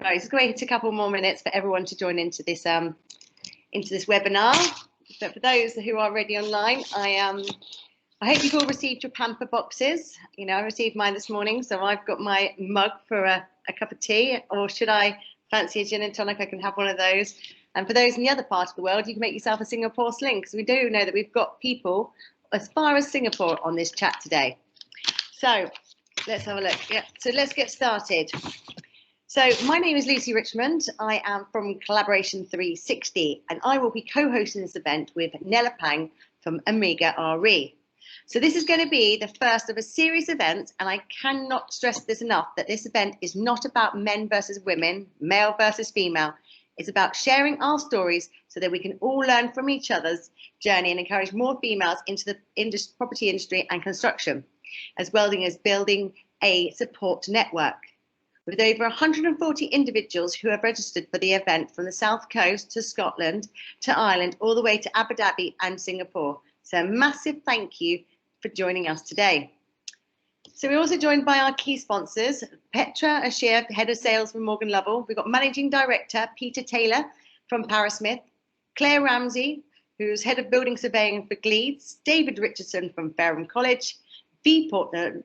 Right, just wait a couple more minutes for everyone to join into this webinar. But for those who are already online, I hope you've all received your pamper boxes. You know, I received mine this morning, so I've got my mug for a cup of tea, or should I fancy a gin and tonic, I can have one of those. And for those in the other part of the world, you can make yourself a Singapore sling, because we do know that we've got people as far as Singapore on this chat today. So let's have a look. Yeah, so let's get started. So my name is Lucy Richmond. I am from Collaboration360, and I will be co-hosting this event with Nella Pang from Omega RE. So this is going to be the first of a series of events, and I cannot stress this enough, that this event is not about men versus women, male versus female. It's about sharing our stories so that we can all learn from each other's journey and encourage more females into the property industry and construction, as well as building a support network. With over 140 individuals who have registered for the event from the South Coast to Scotland to Ireland, all the way to Abu Dhabi and Singapore. So a massive thank you for joining us today. So we're also joined by our key sponsors, Petra Ashir, Head of Sales from Morgan Lovell. We've got Managing Director, Peter Taylor from Parasmith, Claire Ramsey, who's Head of Building Surveying for Gleeds, David Richardson from Fareham College, V Portland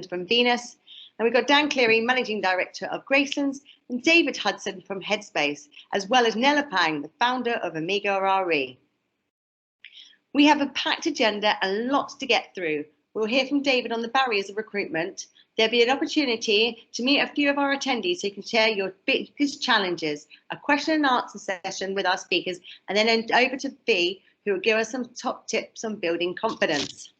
from Venus, and we've got Dan Cleary, Managing Director of Graysons, and David Hudson from Headspace, as well as Nella Pang, the founder of Omega RE. We have a packed agenda and lots to get through. We'll hear from David on the barriers of recruitment. There'll be an opportunity to meet a few of our attendees so you can share your biggest challenges, a question and answer session with our speakers, and then over to V, who will give us some top tips on building confidence.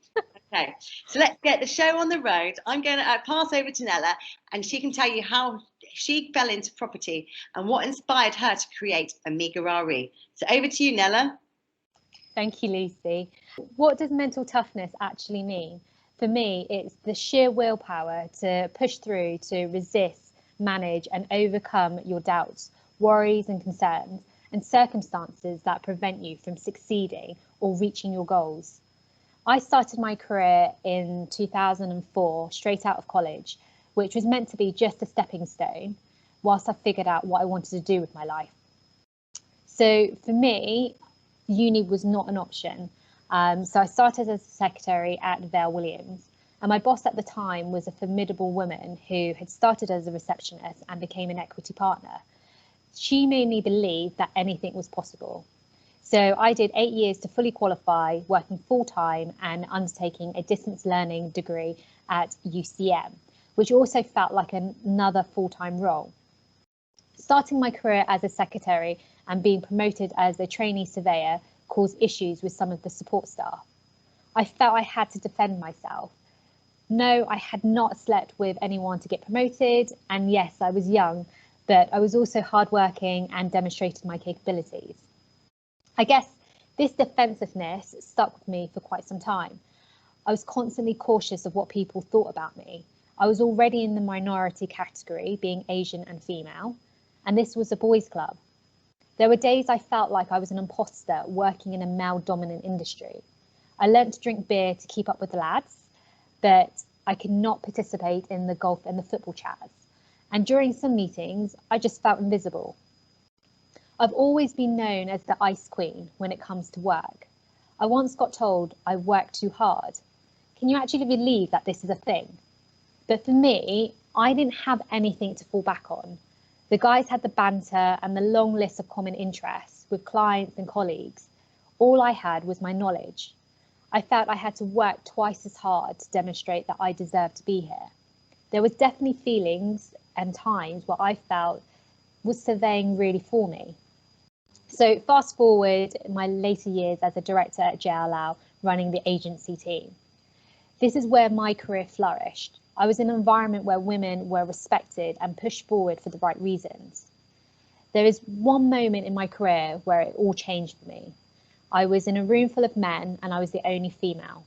Okay, so let's get the show on the road. I'm going to pass over to Nella, and she can tell you how she fell into property and what inspired her to create Omega RE. So over to you, Nella. Thank you, Lucy. What does mental toughness actually mean? For me, it's the sheer willpower to push through, to resist, manage and overcome your doubts, worries and concerns and circumstances that prevent you from succeeding or reaching your goals. I started my career in 2004, straight out of college, which was meant to be just a stepping stone whilst I figured out what I wanted to do with my life. So for me, uni was not an option. So I started as a secretary at Vale Williams, and my boss at the time was a formidable woman who had started as a receptionist and became an equity partner. She made me believe that anything was possible. So I did 8 years to fully qualify, working full-time and undertaking a distance learning degree at UCM, which also felt like another full-time role. Starting my career as a secretary and being promoted as a trainee surveyor caused issues with some of the support staff. I felt I had to defend myself. No, I had not slept with anyone to get promoted, and yes, I was young, but I was also hardworking and demonstrated my capabilities. I guess this defensiveness stuck with me for quite some time. I was constantly cautious of what people thought about me. I was already in the minority category, being Asian and female, and this was a boys' club. There were days I felt like I was an imposter working in a male-dominant industry. I learned to drink beer to keep up with the lads, but I could not participate in the golf and the football chats. And during some meetings, I just felt invisible. I've always been known as the ice queen when it comes to work. I once got told I work too hard. Can you actually believe that this is a thing? But for me, I didn't have anything to fall back on. The guys had the banter and the long list of common interests with clients and colleagues. All I had was my knowledge. I felt I had to work twice as hard to demonstrate that I deserved to be here. There was definitely feelings and times where I felt, was surveying really for me? So fast forward my later years as a director at JLL, running the agency team. This is where my career flourished. I was in an environment where women were respected and pushed forward for the right reasons. There is one moment in my career where it all changed for me. I was in a room full of men and I was the only female.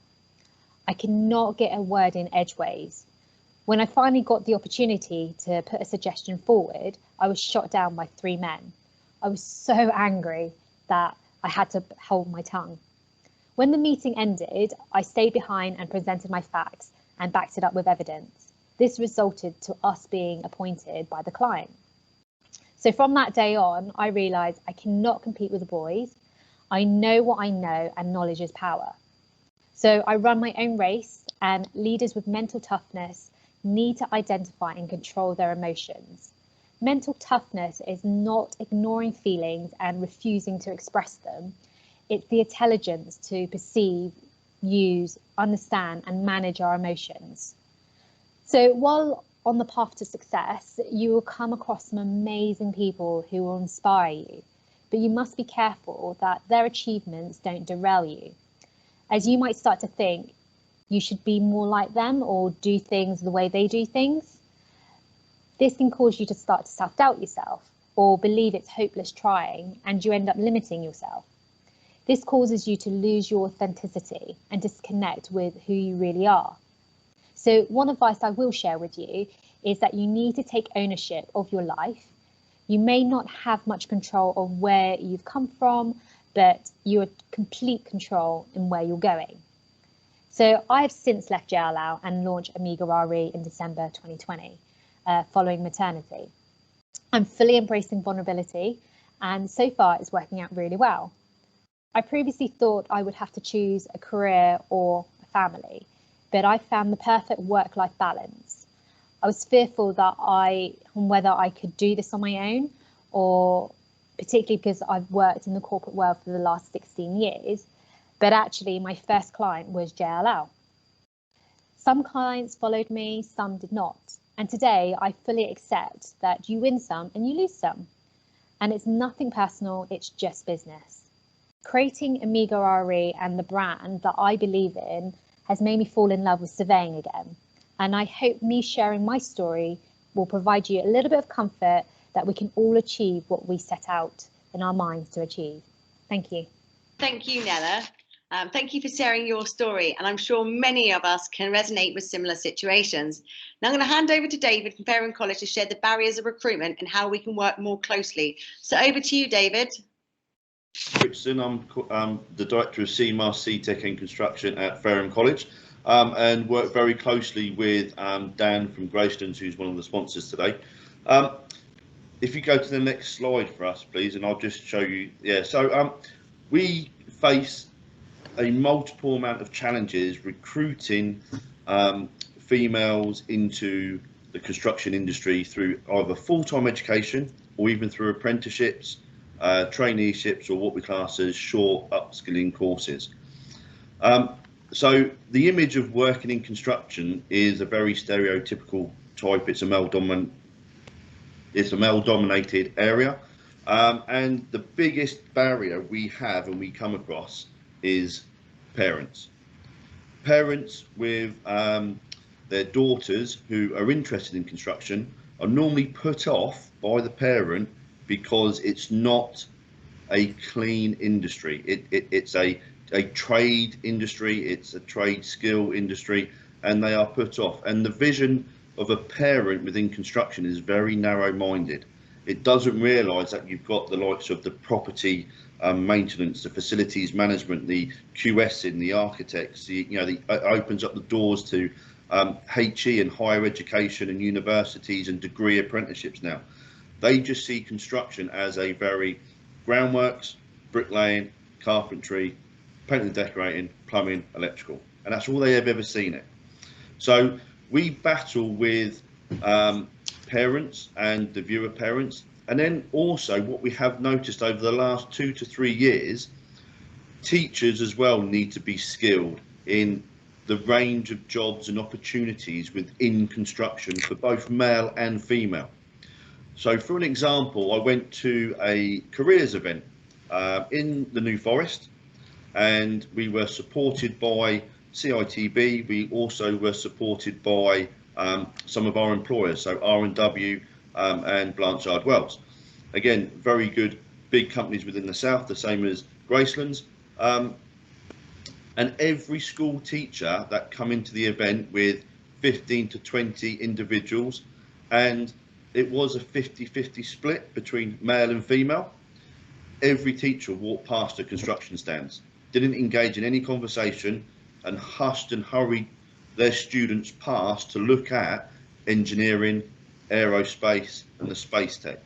I could not get a word in edgeways. When I finally got the opportunity to put a suggestion forward, I was shot down by 3 men. I was so angry that I had to hold my tongue. When the meeting ended, I stayed behind and presented my facts and backed it up with evidence. This resulted to us being appointed by the client. So from that day on, I realised I cannot compete with the boys. I know what I know, and knowledge is power. So I run my own race, and leaders with mental toughness need to identify and control their emotions. Mental toughness is not ignoring feelings and refusing to express them. It's the intelligence to perceive, use, understand, and manage our emotions. So while on the path to success, you will come across some amazing people who will inspire you, but you must be careful that their achievements don't derail you. As you might start to think you should be more like them or do things the way they do things, this can cause you to start to self-doubt yourself or believe it's hopeless trying, and you end up limiting yourself. This causes you to lose your authenticity and disconnect with who you really are. So one advice I will share with you is that you need to take ownership of your life. You may not have much control of where you've come from, but you are complete control in where you're going. So I've since left JLL and launched Omega RE in December 2020, following maternity. I'm fully embracing vulnerability, and so far it's working out really well. I previously thought I would have to choose a career or a family, but I found the perfect work-life balance. I was fearful that whether I could do this on my own, or particularly because I've worked in the corporate world for the last 16 years, but actually my first client was JLL. Some clients followed me, some did not. And today I fully accept that you win some and you lose some. And it's nothing personal, it's just business. Creating Omega RE and the brand that I believe in has made me fall in love with surveying again. And I hope me sharing my story will provide you a little bit of comfort that we can all achieve what we set out in our minds to achieve. Thank you. Thank you, Nella. Thank you for sharing your story, and I'm sure many of us can resonate with similar situations. Now I'm going to hand over to David from Fareham College to share the barriers of recruitment and how we can work more closely. So over to you, David. Richardson, I'm the Director of CMAS, CTEC and Construction at Fareham College, and work very closely with Dan from Gracelands, who's one of the sponsors today. If you go to the next slide for us, please, and I'll just show you. Yeah, so we face a multiple amount of challenges recruiting females into the construction industry through either full-time education or even through apprenticeships, traineeships, or what we class as short upskilling courses. So the image of working in construction is a very stereotypical type. It's a male-dominated area, and the biggest barrier we have and we come across is parents. Parents with their daughters who are interested in construction are normally put off by the parent because it's not a clean industry. It's a trade industry, it's a trade skill industry, and they are put off. And the vision of a parent within construction is very narrow-minded. It doesn't realise that you've got the likes of the property maintenance, the facilities management, the QSing, the architects. It opens up the doors to HE and higher education and universities and degree apprenticeships now. They just see construction as a very groundworks, bricklaying, carpentry, painting and decorating, plumbing, electrical, and that's all they have ever seen it. So we battle with parents and the viewer parents, and then also what we have noticed over the last 2 to 3 years, teachers as well need to be skilled in the range of jobs and opportunities within construction for both male and female. So for an example, I went to a careers event in the New Forest, and we were supported by CITB. We also were supported by some of our employers, so R&W and Blanchard Wells. Again, very good big companies within the south, the same as Gracelands. And every school teacher that come into the event with 15 to 20 individuals, and it was a 50-50 split between male and female. Every teacher walked past the construction stands, didn't engage in any conversation, and hushed and hurried their students past to look at engineering, aerospace and the space tech.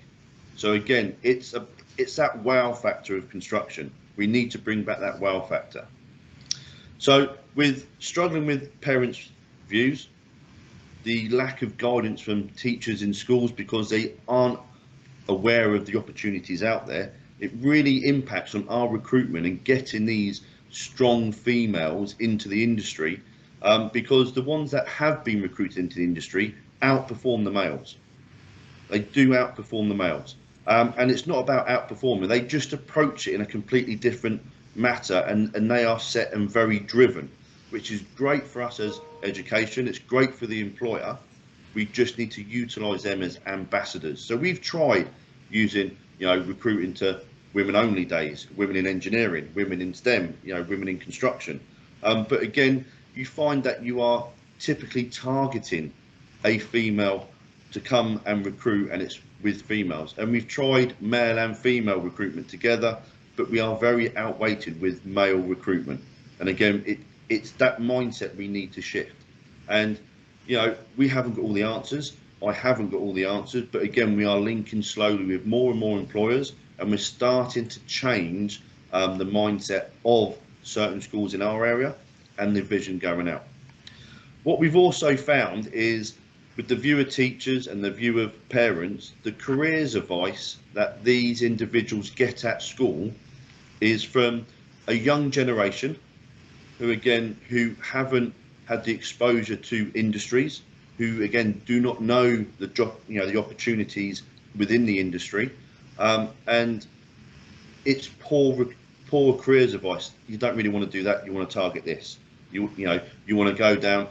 So again, it's that wow factor of construction. We need to bring back that wow factor. So with struggling with parents' views, the lack of guidance from teachers in schools because they aren't aware of the opportunities out there, it really impacts on our recruitment and getting these strong females into the industry, because the ones that have been recruited into the industry outperform the males. They do outperform the males, and it's not about outperforming, they just approach it in a completely different matter, and they are set and very driven, which is great for us as education, it's great for the employer. We just need to utilise them as ambassadors. So we've tried using, recruiting to women only days, women in engineering, women in STEM, women in construction. But again, you find that you are typically targeting a female to come and recruit, and it's with females. And we've tried male and female recruitment together, but we are very outweighted with male recruitment. And again, it's that mindset we need to shift. And we haven't got all the answers. I haven't got all the answers, but again, we are linking slowly with more and more employers, and we're starting to change the mindset of certain schools in our area and the vision going out. What we've also found is, with the view of teachers and the view of parents, the careers advice that these individuals get at school is from a young generation who haven't had the exposure to industries, who again do not know the job, the opportunities within the industry, and it's poor careers advice. You don't really want to do that. You want to target this. You want to go down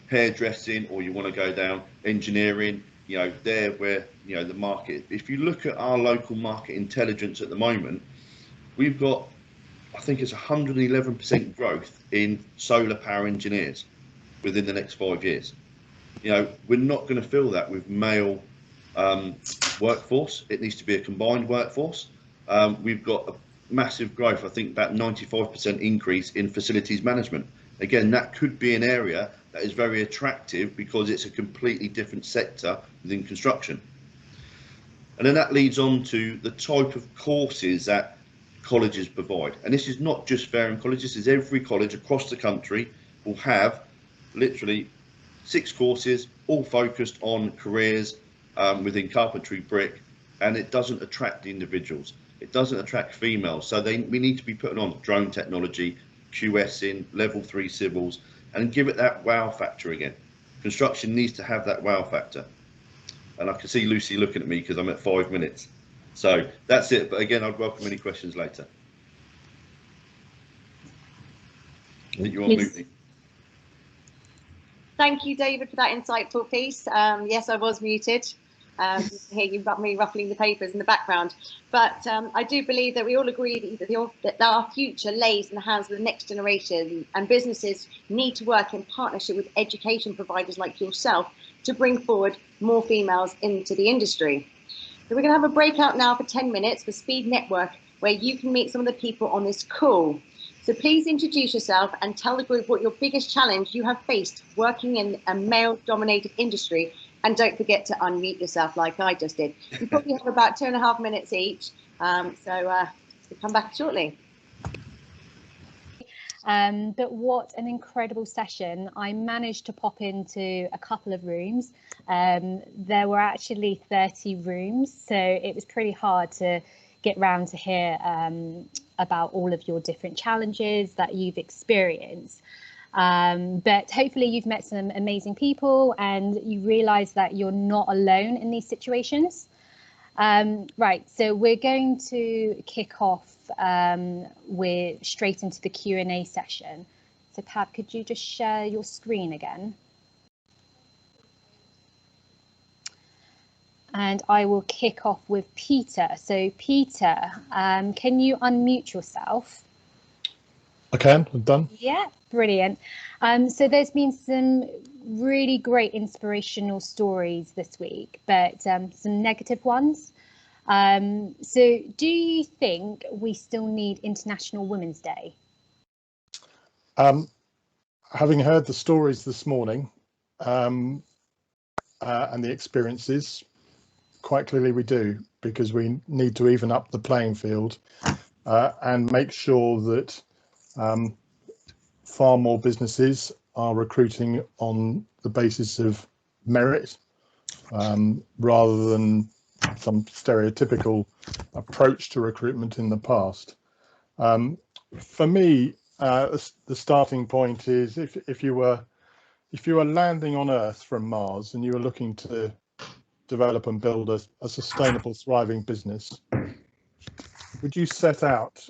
hairdressing, or you want to go down engineering. There where the market. If you look at our local market intelligence at the moment, we've got, I think it's 111% growth in solar power engineers within the next 5 years. We're not going to fill that with male workforce. It needs to be a combined workforce. We've got a massive growth, I think about 95% increase in facilities management. Again, that could be an area that is very attractive because it's a completely different sector within construction. And then that leads on to the type of courses that colleges provide. And this is not just Fareham College, this is every college across the country will have literally 6 courses, all focused on careers within carpentry, brick, and it doesn't attract the individuals. It doesn't attract females. So we need to be putting on drone technology, QSing, level 3 civils, and give it that wow factor again. Construction needs to have that wow factor. And I can see Lucy looking at me because I'm at 5 minutes. So that's it. But again, I'd welcome any questions later. I think you're on mute. Thank you, David, for that insightful piece. Yes, I was muted. Hear you me ruffling the papers in the background. But I do believe that we all agree that our future lays in the hands of the next generation, and businesses need to work in partnership with education providers like yourself to bring forward more females into the industry. So we're going to have a breakout now for 10 minutes for Speed Network, where you can meet some of the people on this call. So please introduce yourself and tell the group what your biggest challenge you have faced working in a male-dominated industry. And don't forget to unmute yourself like I just did. You probably have about 2.5 minutes each. So we'll come back shortly. But what an incredible session. I managed to pop into a couple of rooms. There were actually 30 rooms, so it was pretty hard to get round to hear about all of your different challenges that you've experienced. But hopefully you've met some amazing people and you realise that you're not alone in these situations. Right, so we're going to kick off straight into the Q&A session. So Pab, could you just share your screen again? And I will kick off with Peter. So Peter, can you unmute yourself? I can, I'm done. Yeah, brilliant. So there's been some really great inspirational stories this week, but some negative ones. So do you think we still need International Women's Day? Having heard the stories this morning and the experiences, quite clearly we do, because we need to even up the playing field and make sure that far more businesses are recruiting on the basis of merit rather than some stereotypical approach to recruitment in the past. For me, the starting point is if you were landing on Earth from Mars and you were looking to develop and build a sustainable, thriving business, would you set out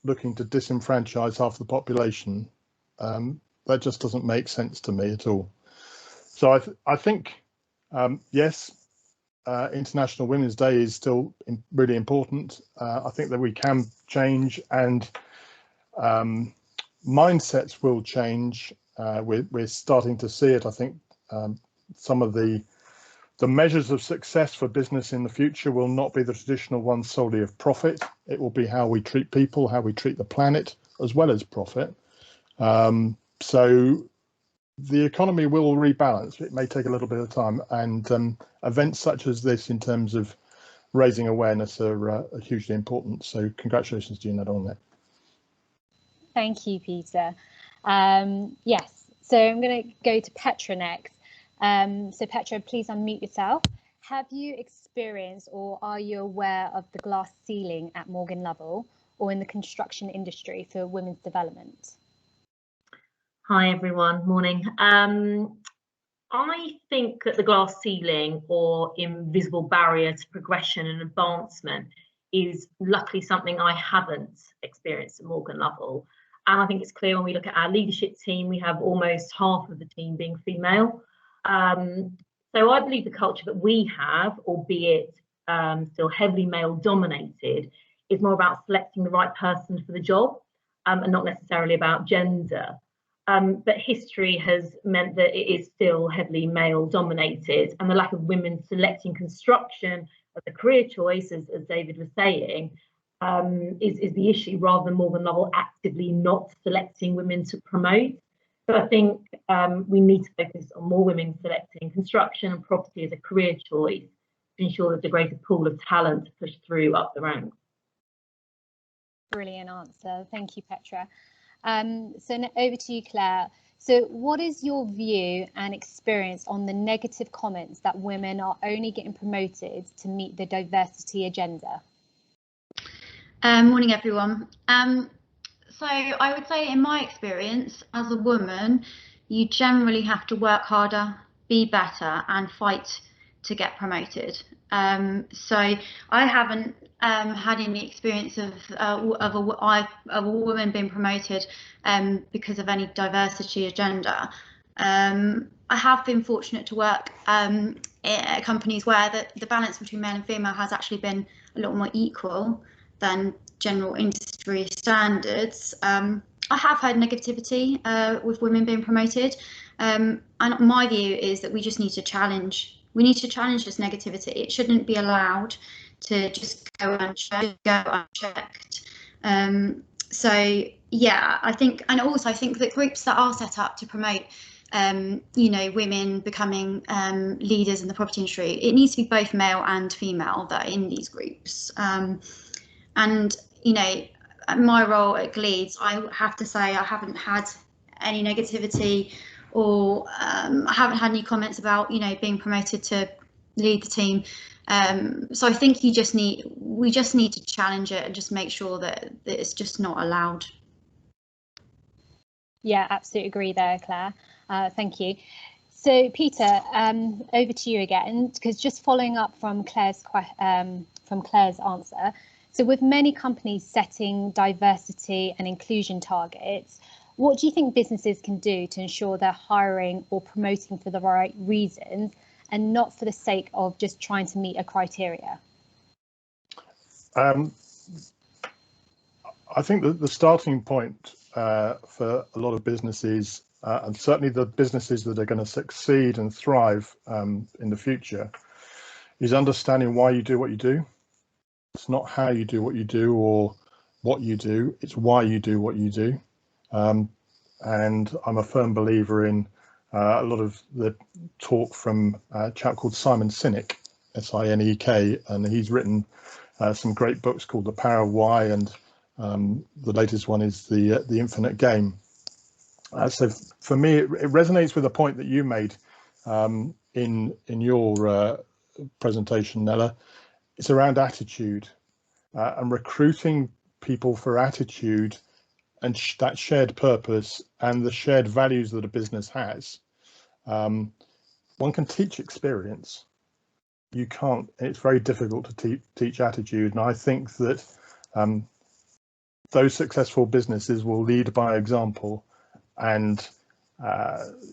looking to disenfranchise half the population? That just doesn't make sense to me at all. So I think, yes, International Women's Day is still really important. I think that we can change, and mindsets will change. We're starting to see it. I think some of the measures of success for business in the future will not be the traditional ones solely of profit. It will be how we treat people, how we treat the planet, as well as profit. So the economy will rebalance. It may take a little bit of time, and events such as this, in terms of raising awareness, are hugely important. So congratulations to you, Ned, on that. Thank you, Peter. Yes, so I'm going to go to Petra next. So Petra, please unmute yourself. Have you experienced, or are you aware of, the glass ceiling at Morgan Lovell or in the construction industry for women's development? Hi everyone, morning. I think that the glass ceiling, or invisible barrier to progression and advancement, is luckily something I haven't experienced at Morgan Lovell. And I think it's clear when we look at our leadership team, we have almost half of the team being female. So I believe the culture that we have, albeit still heavily male dominated, is more about selecting the right person for the job and not necessarily about gender. But history has meant that it is still heavily male dominated, and the lack of women selecting construction as a career choice, as David was saying, is the issue, rather than Morgan Lovell actively not selecting women to promote. So I think we need to focus on more women selecting construction and property as a career choice to ensure there's a greater pool of talent to push through up the ranks. Brilliant answer. Thank you, Petra. So now over to you, Claire. So what is your view and experience on the negative comments that women are only getting promoted to meet the diversity agenda? Morning, everyone. So I would say, in my experience as a woman, you generally have to work harder, be better, and fight to get promoted. So I haven't had any experience of a woman being promoted because of any diversity agenda. I have been fortunate to work at companies where the balance between male and female has actually been a lot more equal than general industry standards. I have heard negativity with women being promoted, and my view is that we just need to challenge. We need to challenge this negativity. It shouldn't be allowed to just go unchecked. So yeah, I think, and also I think that groups that are set up to promote, you know, women becoming leaders in the property industry, it needs to be both male and female that are in these groups. And you know, my role at Gleeds, I have to say I haven't had any negativity, or I haven't had any comments about, you know, being promoted to lead the team. So I think we just need to challenge it and just make sure that it's just not allowed. Yeah, absolutely agree there, Claire. Thank you. So Peter, over to you again, because just following up from Claire's answer. So with many companies setting diversity and inclusion targets, what do you think businesses can do to ensure they're hiring or promoting for the right reasons and not for the sake of just trying to meet a criteria? I think that the starting point for a lot of businesses, and certainly the businesses that are going to succeed and thrive in the future, is understanding why you do what you do. It's not how you do what you do or what you do, it's why you do what you do. And I'm a firm believer in a lot of the talk from a chap called Simon Sinek Sinek, and he's written some great books called The Power of Why, and the latest one is the Infinite Game. So for me, it resonates with the point that you made in your presentation, Nella. It's around attitude and recruiting people for attitude and that shared purpose and the shared values that a business has. One can teach experience. You can't. It's very difficult to teach attitude, and I think that those successful businesses will lead by example, and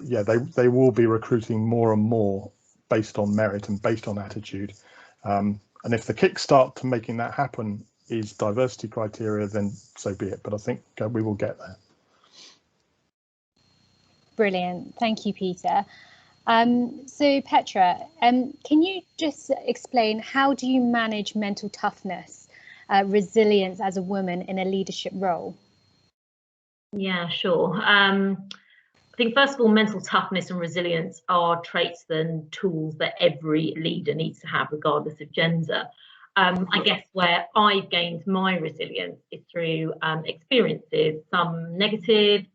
yeah, they will be recruiting more and more based on merit and based on attitude. And if the kickstart to making that happen is diversity criteria, then so be it. But I think we will get there. Brilliant. Thank you, Peter. So Petra, can you just explain, how do you manage mental toughness, resilience as a woman in a leadership role? Yeah, sure. I think first of all, mental toughness and resilience are traits and tools that every leader needs to have, regardless of gender. I guess where I've gained my resilience is through experiences, some negative,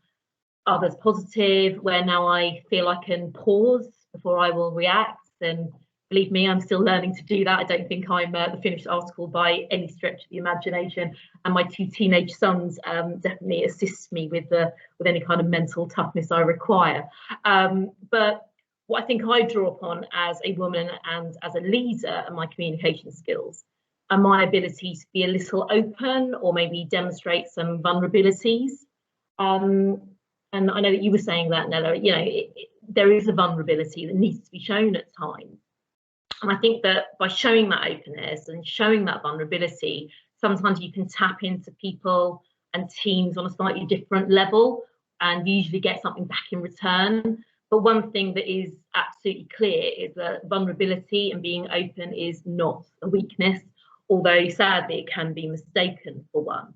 others positive, where now I feel I can pause before I will react. And believe me, I'm still learning to do that. I don't think I'm the finished article by any stretch of the imagination. And my 2 teenage sons definitely assist me with any kind of mental toughness I require. But what I think I draw upon as a woman and as a leader are my communication skills and my ability to be a little open or maybe demonstrate some vulnerabilities. And I know that you were saying that, Nella, you know, there is a vulnerability that needs to be shown at times. And I think that by showing that openness and showing that vulnerability, sometimes you can tap into people and teams on a slightly different level and usually get something back in return. But one thing that is absolutely clear is that vulnerability and being open is not a weakness, although sadly it can be mistaken for one.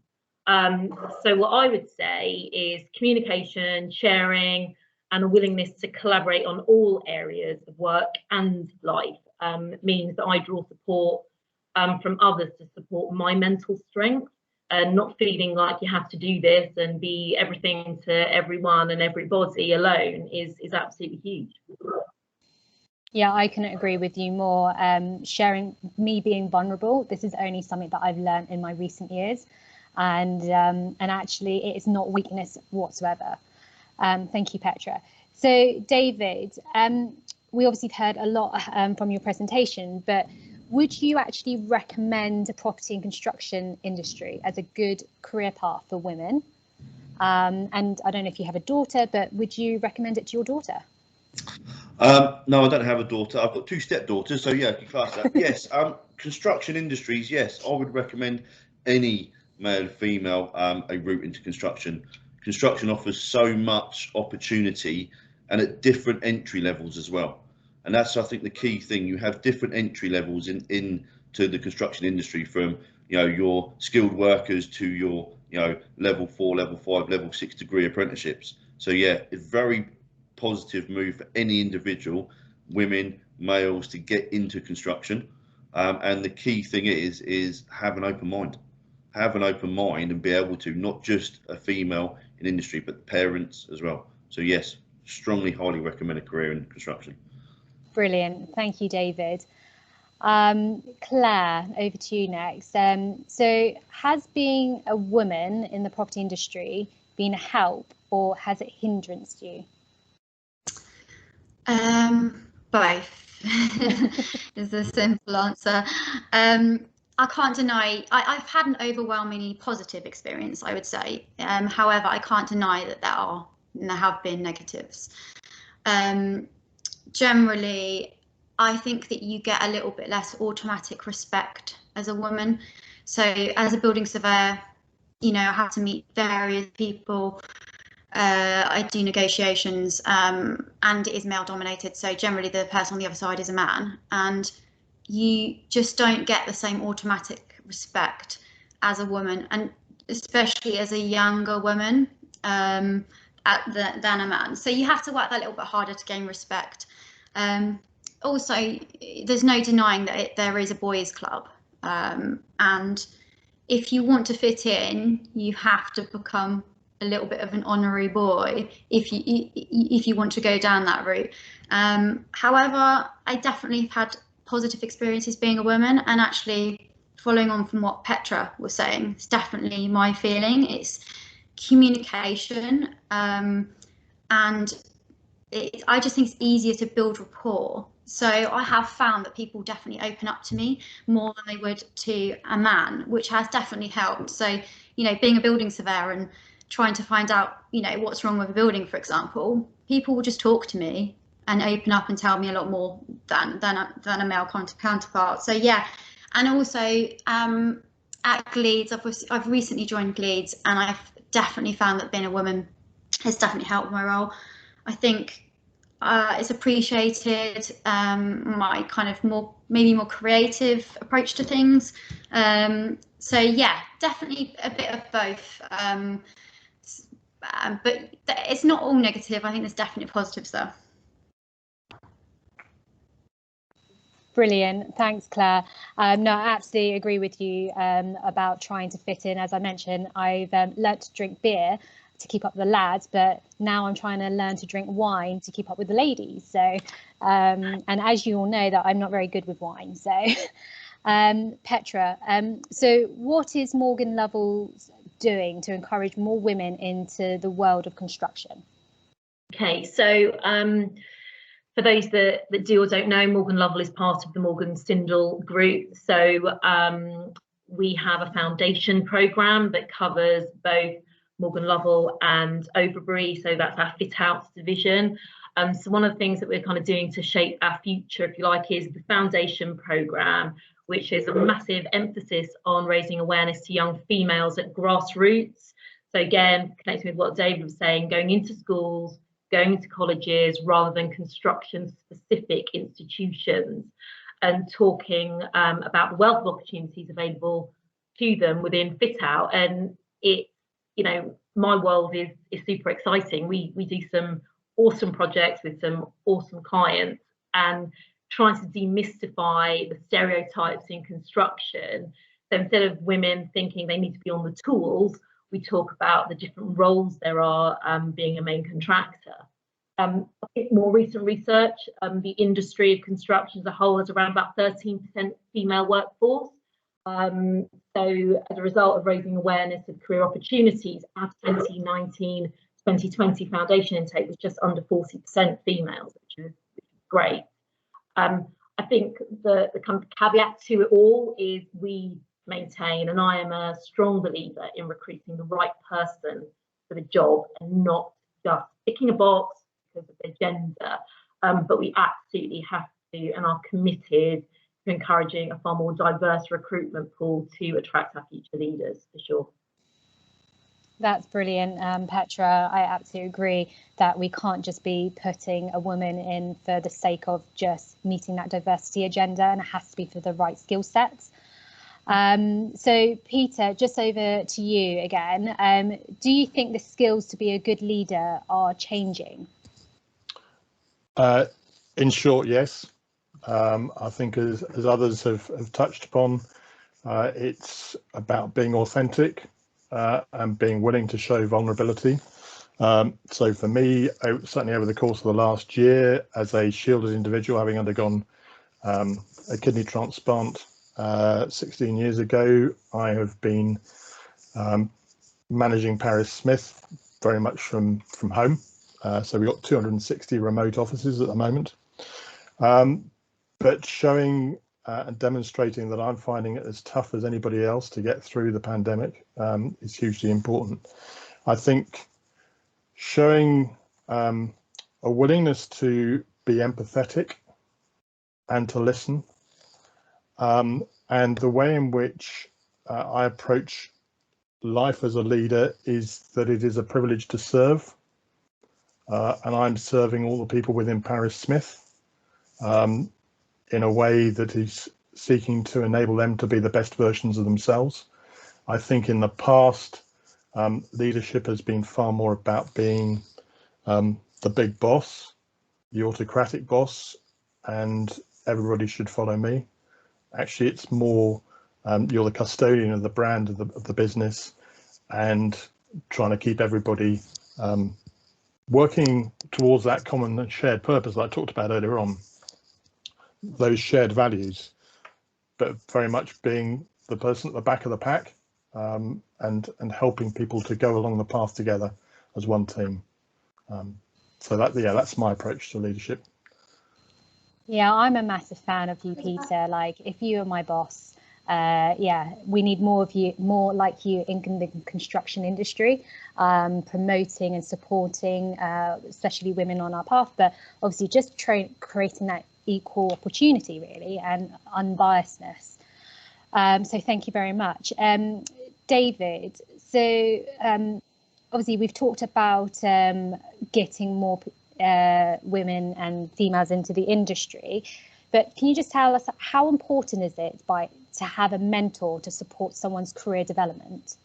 So what I would say is communication, sharing, and a willingness to collaborate on all areas of work and life means that I draw support from others to support my mental strength, and not feeling like you have to do this and be everything to everyone and everybody alone is absolutely huge. Yeah, I couldn't agree with you more. Sharing, me being vulnerable, this is only something that I've learned in my recent years. And actually it is not weakness whatsoever. Thank you, Petra. So David, we obviously heard a lot from your presentation, but would you actually recommend the property and construction industry as a good career path for women? And I don't know if you have a daughter, but would you recommend it to your daughter? No, I don't have a daughter. I've got 2 stepdaughters, so yeah, I can class that. Yes, construction industries, yes, I would recommend any male, female, a route into construction. Construction offers so much opportunity and at different entry levels as well. And that's, I think, the key thing. You have different entry levels into the construction industry, from, you know, your skilled workers to your, you know, level 4, level 5, level 6 degree apprenticeships. So yeah, it's very positive move for any individual, women, males, to get into construction. And the key thing is have an open mind. Have an open mind and be able to, not just a female in industry, but parents as well. So yes, strongly, highly recommend a career in construction. Brilliant. Thank you, David. Claire, over to you next. So has being a woman in the property industry been a help, or has it hindrance you? Both is a simple answer. I can't deny I've had an overwhelmingly positive experience, I would say. However, I can't deny that there have been negatives. Generally, I think that you get a little bit less automatic respect as a woman. So as a building surveyor, you know, I have to meet various people. I do negotiations, and it is male dominated. So generally the person on the other side is a man, and you just don't get the same automatic respect as a woman, and especially as a younger woman than a man. So you have to work that little bit harder to gain respect. also, there's no denying that there is a boys' club, and if you want to fit in, you have to become a little bit of an honorary boy if you want to go down that route. However, I definitely have had positive experiences being a woman, and actually following on from what Petra was saying, it's definitely my feeling. It's communication, and I just think it's easier to build rapport. So I have found that people definitely open up to me more than they would to a man, which has definitely helped. So, you know, being a building surveyor and trying to find out, you know, what's wrong with a building, for example, people will just talk to me and open up and tell me a lot more than a male counterpart. So yeah, and also at Gleeds, I've recently joined Gleeds, and I've definitely found that being a woman has definitely helped my role. I think it's appreciated, my kind of maybe more creative approach to things. So yeah, definitely a bit of both. But it's not all negative. I think there's definitely positives there. Brilliant, thanks Claire. No, I absolutely agree with you about trying to fit in. As I mentioned, I've learnt to drink beer to keep up with the lads, but now I'm trying to learn to drink wine to keep up with the ladies. So, and as you all know, that I'm not very good with wine. So, Petra, so what is Morgan Lovells doing to encourage more women into the world of construction? Okay, so for those that do or don't know, Morgan Lovell is part of the Morgan Stindl group. So we have a foundation programme that covers both Morgan Lovell and Overbury, so that's our fit outs division. So one of the things that we're kind of doing to shape our future, if you like, is the foundation programme, which is a massive emphasis on raising awareness to young females at grassroots. So again, connecting with what David was saying, going into schools, going to colleges rather than construction specific institutions, and talking about the wealth of opportunities available to them within fit out. And it, you know, my world is super exciting. We do some awesome projects with some awesome clients, and trying to demystify the stereotypes in construction. So instead of women thinking they need to be on the tools, we talk about the different roles there are being a main contractor. I think more recent research, the industry of construction as a whole has around about 13% female workforce. So as a result of raising awareness of career opportunities, our 2019-2020 foundation intake was just under 40% females, which is great. I think the kind of caveat to it all is we maintain, and I am a strong believer in recruiting the right person for the job and not just ticking a box because of their gender, but we absolutely have to and are committed to encouraging a far more diverse recruitment pool to attract our future leaders, for sure. That's brilliant, Petra. I absolutely agree that we can't just be putting a woman in for the sake of just meeting that diversity agenda, and it has to be for the right skill sets. So Peter, just over to you again. Do you think the skills to be a good leader are changing? In short, yes. I think as others have touched upon, it's about being authentic and being willing to show vulnerability. So for me, certainly over the course of the last year, as a shielded individual, having undergone a kidney transplant 16 years ago, I have been managing Paris Smith very much from home. So we've got 260 remote offices at the moment. But showing and demonstrating that I'm finding it as tough as anybody else to get through the pandemic is hugely important. I think showing a willingness to be empathetic and to listen, and the way in which I approach life as a leader is that it is a privilege to serve, and I'm serving all the people within Paris Smith in a way that is seeking to enable them to be the best versions of themselves. I think in the past, leadership has been far more about being the big boss, the autocratic boss, and everybody should follow me. Actually, it's more you're the custodian of the brand of the business, and trying to keep everybody working towards that common and shared purpose that I talked about earlier on, those shared values, but very much being the person at the back of the pack, and helping people to go along the path together as one team. So that's my approach to leadership. Yeah, I'm a massive fan of you, Peter. Like, if you are my boss, we need more of you, more like you in the construction industry, promoting and supporting, especially women on our path, but obviously just creating that equal opportunity, really, and unbiasedness. So thank you very much. David, so obviously we've talked about getting more women and females into the industry, but can you just tell us how important is it to have a mentor to support someone's career development?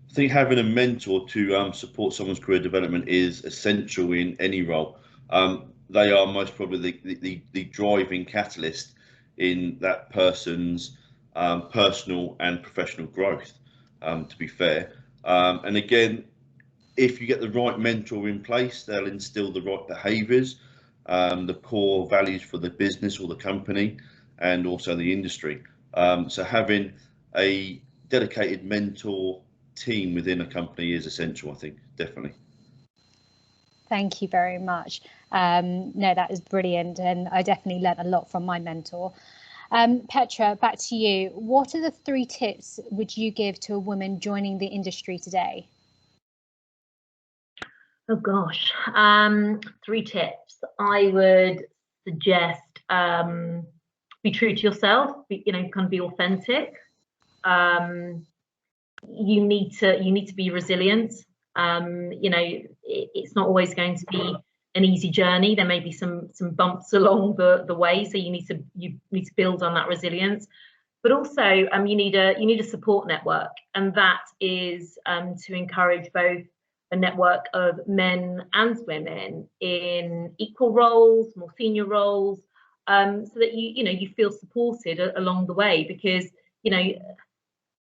I think having a mentor to support someone's career development is essential in any role. They are most probably the driving catalyst in that person's personal and professional growth, to be fair. And again, if you get the right mentor in place, they'll instill the right behaviours, the core values for the business or the company, and also the industry. So having a dedicated mentor team within a company is essential, I think, definitely. Thank you very much. No, that is brilliant, and I definitely learnt a lot from my mentor. Petra, back to you. What are the 3 tips would you give to a woman joining the industry today? Oh gosh, 3 tips. I would suggest be true to yourself. Kind of be authentic. You need to be resilient. It's not always going to be an easy journey. There may be some bumps along the way, so you need to build on that resilience. But also, you need a support network, and that is to encourage both a network of men and women in equal roles, more senior roles, so that you feel supported along the way. Because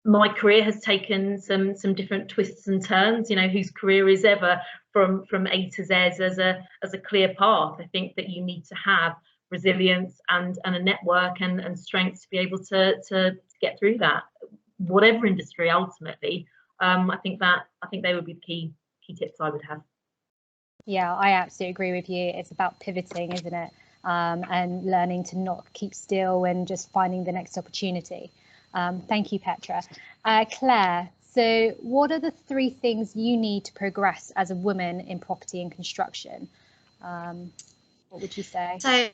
my career has taken some different twists and turns. Whose career is ever from A to Z as a clear path. I think that you need to have resilience and a network and strength to be able to get through that, whatever industry ultimately. I think they would be the key tips I would have. Yeah, I absolutely agree with you. It's about pivoting, isn't it? And learning to not keep still and just finding the next opportunity. Thank you, Petra. Claire, so what are the 3 things you need to progress as a woman in property and construction? What would you say? So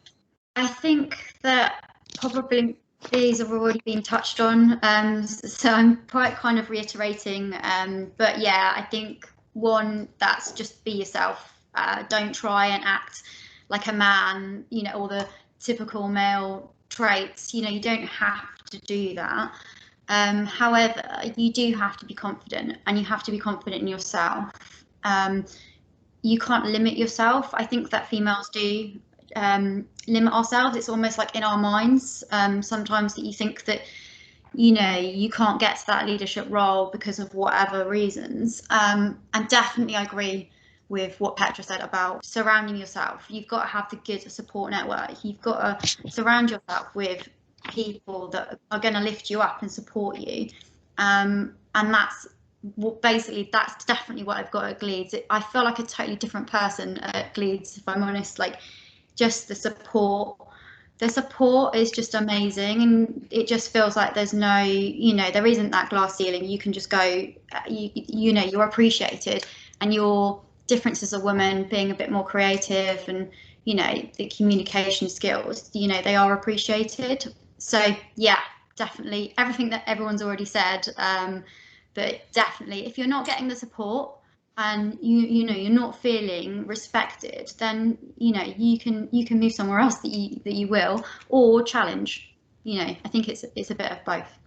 I think that probably these have already been touched on, so I'm quite kind of reiterating, but yeah, I think 1, that's just be yourself. Don't try and act like a man, all the typical male traits. You don't have to do that. However, you do have to be confident, and you have to be confident in yourself. You can't limit yourself. I think that females do limit ourselves. It's almost like in our minds sometimes that you think that you can't get to that leadership role because of whatever reasons. And definitely I agree with what Petra said about surrounding yourself. You've got to have the good support network. You've got to surround yourself with people that are going to lift you up and support you. And that's definitely what I've got at Gleeds. I feel like a totally different person at Gleeds, if I'm honest. Like, just the support is just amazing, and it just feels like there's no, there isn't that glass ceiling. You can just go, you're appreciated, and your difference as a woman, being a bit more creative, and the communication skills, they are appreciated. So yeah, definitely everything that everyone's already said, but definitely if you're not getting the support and you're not feeling respected, then you can move somewhere else that you will, or challenge. I think it's a bit of both.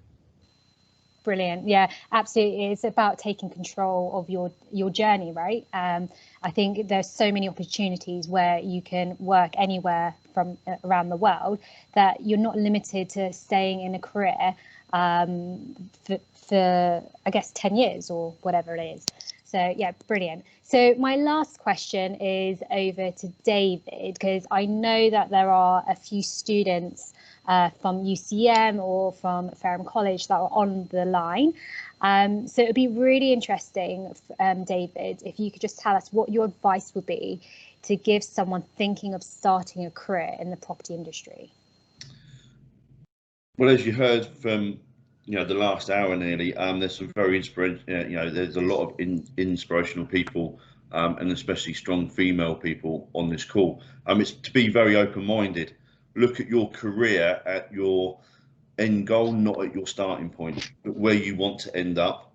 Brilliant. Yeah, absolutely. It's about taking control of your journey, right? I think there's so many opportunities where you can work anywhere from around the world, that you're not limited to staying in a career for I guess 10 years or whatever it is. So yeah, brilliant. So my last question is over to David, because I know that there are a few students from UCM or from Fareham College that are on the line. So it'd be really interesting, David, if you could just tell us what your advice would be to give someone thinking of starting a career in the property industry. Well, as you heard from the last hour nearly, there's some very inspirational. There's a lot of inspirational people, and especially strong female people on this call. It's to be very open-minded. Look at your career at your end goal, not at your starting point, but where you want to end up,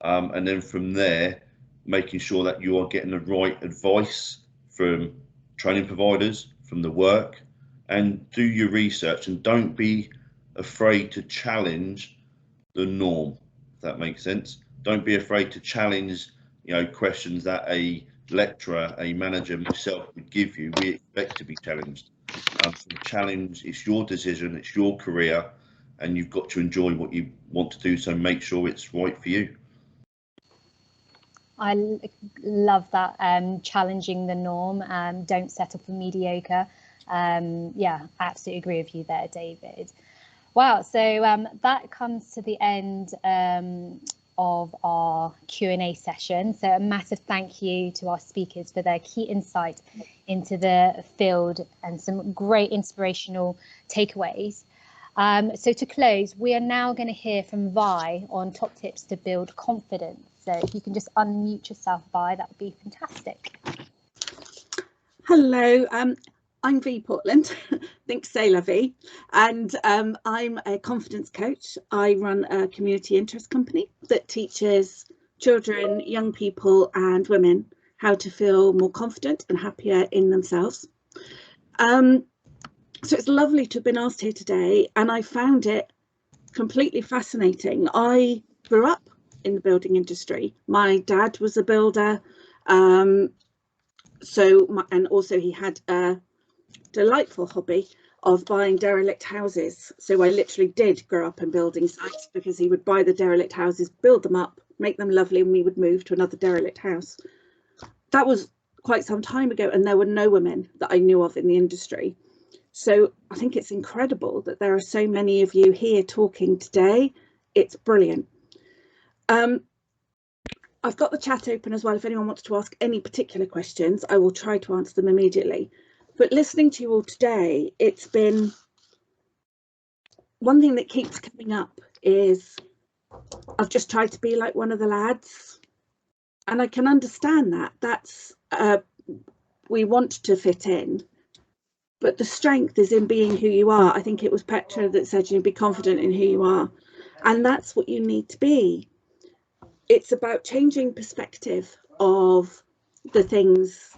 and then from there, making sure that you are getting the right advice from training providers, from the work, and do your research, and don't be afraid to challenge the norm, if that makes sense. Don't be afraid to challenge questions that a lecturer, a manager, myself would give you. We expect to be challenged. So challenge, it's your decision, it's your career, and you've got to enjoy what you want to do, so make sure it's right for you. I love that, challenging the norm, don't settle for mediocre. Yeah, absolutely agree with you there, David. Wow, so that comes to the end of our Q&A session. So a massive thank you to our speakers for their key insight into the field and some great inspirational takeaways. So to close, we are now going to hear from Vi on top tips to build confidence. So if you can just unmute yourself, Vi, that would be fantastic. Hello, I'm Vi Portland, think c'est la vie, and I'm a confidence coach. I run a community interest company that teaches children, young people and women how to feel more confident and happier in themselves. So it's lovely to have been asked here today, and I found it completely fascinating. I grew up in the building industry. My dad was a builder, and also he had a delightful hobby of buying derelict houses. So I literally did grow up in building sites, because he would buy the derelict houses, build them up, make them lovely, and we would move to another derelict house. That was quite some time ago, and there were no women that I knew of in the industry. So I think it's incredible that there are so many of you here talking today. It's brilliant. I've got the chat open as well. If anyone wants to ask any particular questions, I will try to answer them immediately. But listening to you all today, it's been one thing that keeps coming up is I've just tried to be like one of the lads, and I can understand that. That's we want to fit in, but the strength is in being who you are. I think it was Petra that said, be confident in who you are, and that's what you need to be. It's about changing perspective of the things.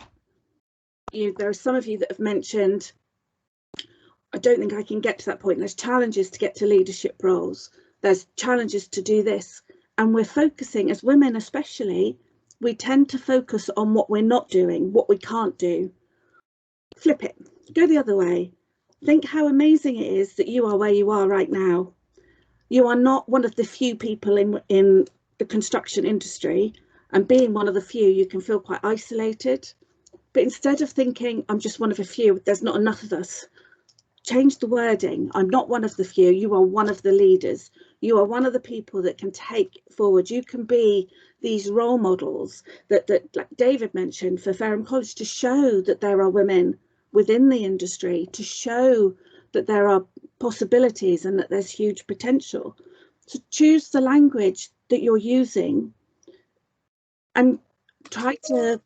There are some of you that have mentioned, I don't think I can get to that point. There's challenges to get to leadership roles. There's challenges to do this. And we're focusing, as women especially, we tend to focus on what we're not doing, what we can't do. Flip it, go the other way. Think how amazing it is that you are where you are right now. You are not one of the few people in the construction industry, and being one of the few, you can feel quite isolated. But instead of thinking, I'm just one of a few, there's not enough of us, change the wording. I'm not one of the few, you are one of the leaders. You are one of the people that can take forward. You can be these role models that like David mentioned, for Fareham College, to show that there are women within the industry, to show that there are possibilities and that there's huge potential. So choose the language that you're using and try to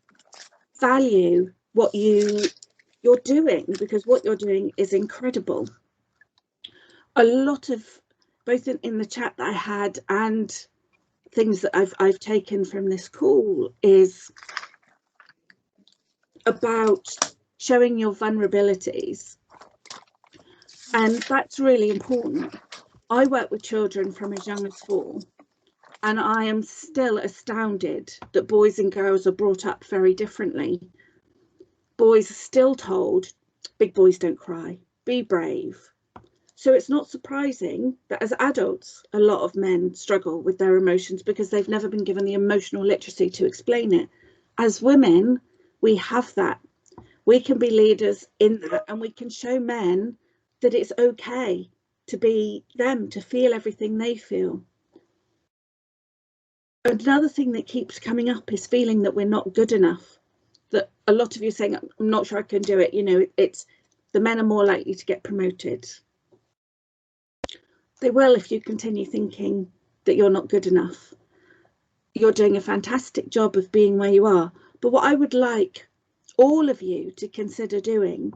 value what you're doing, because what you're doing is incredible. A lot of, both in the chat that I had and things that I've taken from this call, is about showing your vulnerabilities, and that's really important. I work with children from as young as 4, And I am still astounded that boys and girls are brought up very differently. Boys are still told, big boys don't cry, be brave. So it's not surprising that as adults, a lot of men struggle with their emotions because they've never been given the emotional literacy to explain it. As women, we have that. We can be leaders in that, and we can show men that it's okay to be them, to feel everything they feel. Another thing that keeps coming up is feeling that we're not good enough. That a lot of you are saying, I'm not sure I can do it. You know, it's the men are more likely to get promoted. They will if you continue thinking that you're not good enough. You're doing a fantastic job of being where you are. But what I would like all of you to consider doing,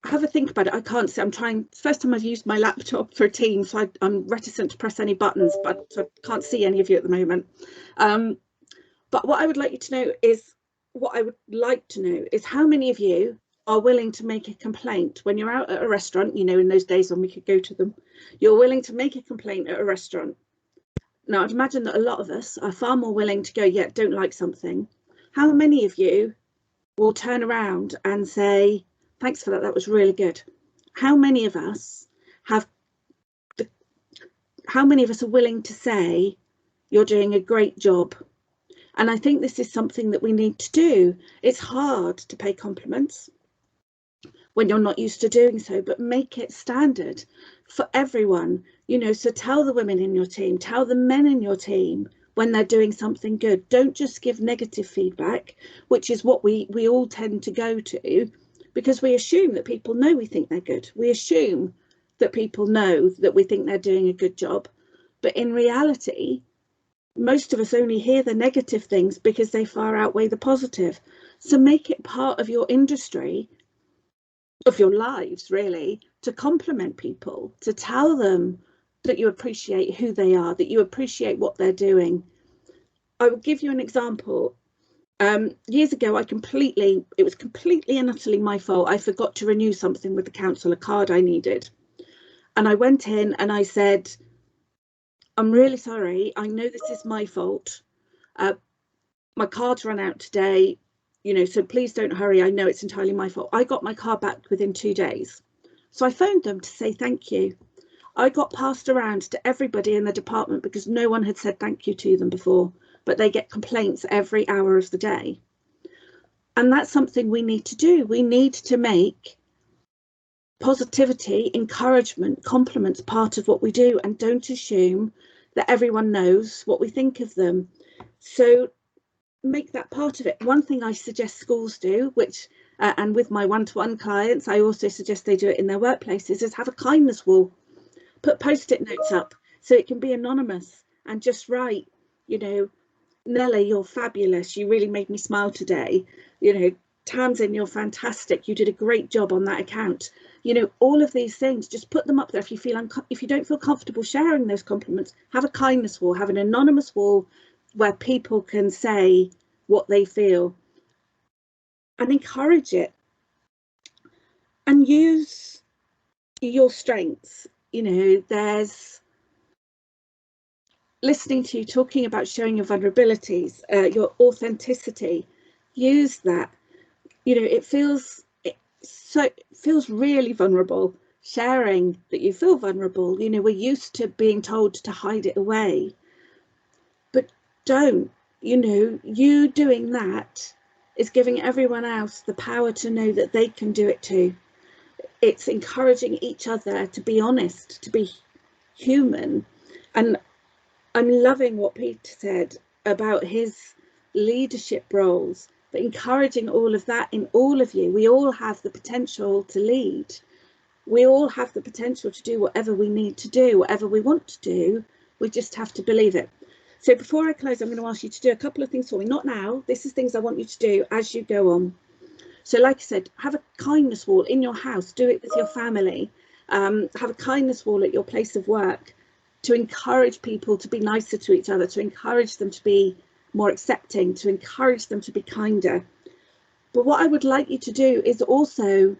have a think about it. I can't see, I'm trying, first time I've used my laptop for a team, so I'm reticent to press any buttons, but I can't see any of you at the moment. But what I would like you to know is, how many of you are willing to make a complaint when you're out at a restaurant, you know, in those days when we could go to them, you're willing to make a complaint at a restaurant. Now, I'd imagine that a lot of us are far more willing to go, yeah, don't like something. How many of you will turn around and say, thanks for that, that was really good? How many of us are willing to say, you're doing a great job? And I think this is something that we need to do. It's hard to pay compliments when you're not used to doing so, but make it standard for everyone. You know, so tell the women in your team, tell the men in your team when they're doing something good. Don't just give negative feedback, which is what we all tend to go to, because we assume that people know we think they're good. We assume that people know that we think they're doing a good job. But in reality, most of us only hear the negative things because they far outweigh the positive. So make it part of your industry, of your lives, really, to compliment people, to tell them that you appreciate who they are, that you appreciate what they're doing. I will give you an example. Years ago, it was completely and utterly my fault. I forgot to renew something with the council, a card I needed. And I went in and I said, I'm really sorry. I know this is my fault. My card's run out today, you know, so please don't hurry. I know it's entirely my fault. I got my card back within 2 days. So I phoned them to say thank you. I got passed around to everybody in the department because no one had said thank you to them before, but they get complaints every hour of the day. And that's something we need to do. We need to make positivity, encouragement, compliments part of what we do, and don't assume that everyone knows what we think of them. So make that part of it. One thing I suggest schools do, which and with my one-to-one clients, I also suggest they do it in their workplaces, is have a kindness wall. Put post-it notes up so it can be anonymous, and just write, you know, Nellie, you're fabulous. You really made me smile today. You know, Tamsin, you're fantastic. You did a great job on that account. You know, all of these things, just put them up there. If you don't feel comfortable sharing those compliments, have a kindness wall, have an anonymous wall where people can say what they feel, and encourage it, and use your strengths. You know, there's listening to you talking about showing your vulnerabilities, your authenticity. Use that. You know, it feels really vulnerable sharing that you feel vulnerable. You know, we're used to being told to hide it away, but don't. You know, you doing that is giving everyone else the power to know that they can do it too. It's encouraging each other to be honest, to be human. And I'm loving what Peter said about his leadership roles, but encouraging all of that in all of you. We all have the potential to lead. We all have the potential to do whatever we need to do, whatever we want to do. We just have to believe it. So before I close, I'm going to ask you to do a couple of things for me. Not now. This is things I want you to do as you go on. So like I said, have a kindness wall in your house. Do it with your family. Have a kindness wall at your place of work to encourage people to be nicer to each other, to encourage them to be more accepting, to encourage them to be kinder. But what I would like you to do is also,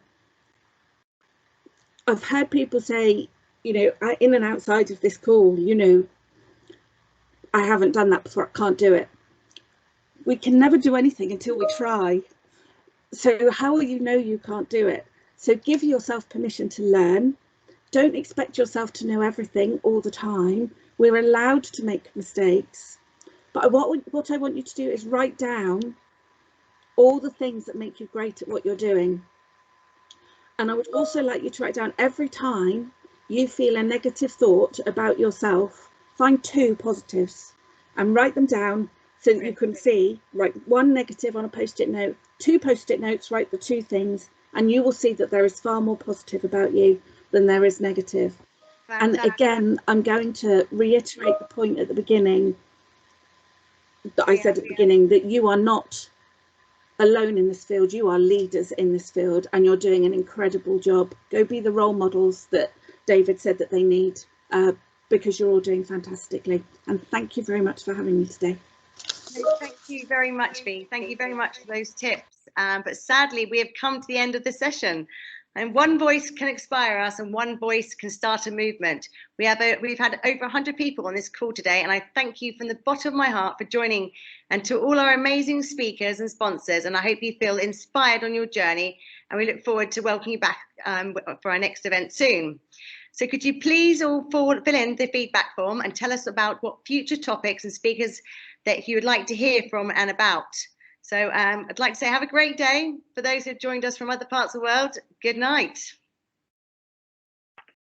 I've heard people say, you know, in and outside of this call, you know, I haven't done that before, I can't do it. We can never do anything until we try. So how will you know you can't do it? So give yourself permission to learn. Don't expect yourself to know everything all the time. We're allowed to make mistakes. But what I want you to do is write down all the things that make you great at what you're doing. And I would also like you to write down every time you feel a negative thought about yourself, find 2 positives and write them down so that you can see, write 1 negative on a post-it note, 2 post-it notes, write the 2 things, and you will see that there is far more positive about you than there is negative. Fantastic. And again, I'm going to reiterate the point at the beginning that I said at the beginning, that you are not alone in this field, you are leaders in this field, and you're doing an incredible job. Go be the role models that David said that they need, because you're all doing fantastically. And thank you very much for having me today. Thank you very much, Bea. Thank you very much for those tips. But sadly, we have come to the end of the session. And one voice can inspire us, and one voice can start a movement. We've had over 100 people on this call today, and I thank you from the bottom of my heart for joining, and to all our amazing speakers and sponsors. And I hope you feel inspired on your journey, and we look forward to welcoming you back for our next event soon. So could you please all fill in the feedback form and tell us about what future topics and speakers that you would like to hear from and about. So I'd like to say have a great day. For those who've joined us from other parts of the world, good night.